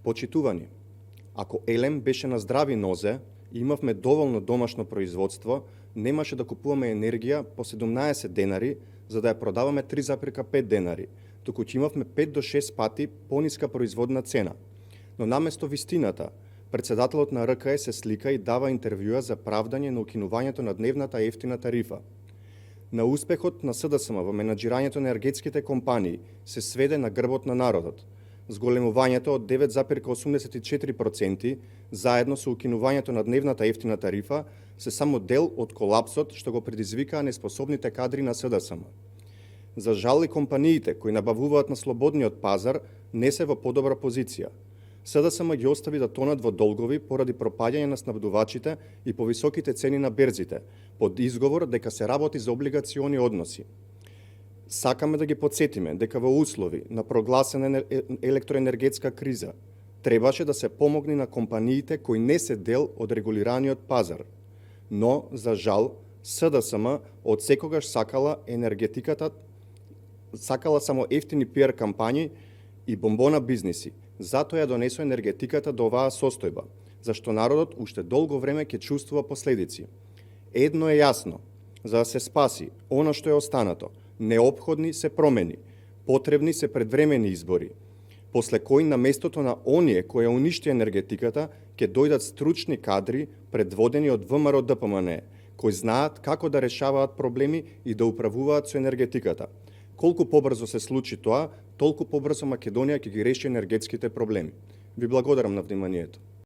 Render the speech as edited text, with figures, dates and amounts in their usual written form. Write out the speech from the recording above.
Почитувани, ако Елем беше на здрави нозе и имавме доволно домашно производство, немаше да купуваме енергија по 17 денари, за да ја продаваме 3,5 денари, туку ќе имавме 5 до 6 пати пониска производна цена. Но наместо вистината, председателот на РКЕ се слика и дава интервјуа за правдање на укинувањето на дневната ефтина тарифа. На успехот на СДСМ во менаџирањето на енергетските компании се сведе на грбот на народот. Зголемувањето од 9,84% заедно со укинувањето на дневната ефтина тарифа се само дел од колапсот што го предизвикаа неспособните кадри на СДСМ. За жал и компаниите кои набавуваат на слободниот пазар не се во подобра позиција. СДСМ ги остави да тонат во долгови поради пропаѓање на снабдувачите и повисоките цени на берзите, под изговор дека се работи за облигациони односи. Сакаме да ги подсетиме дека во услови на прогласена електроенергетска криза требаше да се помогне на компаниите кои не се дел од регулираниот пазар. Но, за жал, СДСМ од секогаш сакала само ефтини пиар кампањи и бомбона бизниси. Затоа ја донесува енергетиката до оваа состојба, зашто народот уште долго време ќе чувствува последици. Едно е јасно, за да се спаси она што е останато, неопходни се промени, потребни се предвремени избори, после кои на местото на оние кои ја уништија енергетиката ќе дојдат стручни кадри предводени од ВМРО ДПМН, кои знаат како да решаваат проблеми и да управуваат со енергетиката. Колку побрзо се случи тоа, толку побрзо Македонија ќе ги реши енергетските проблеми. Ви благодарам на вниманието.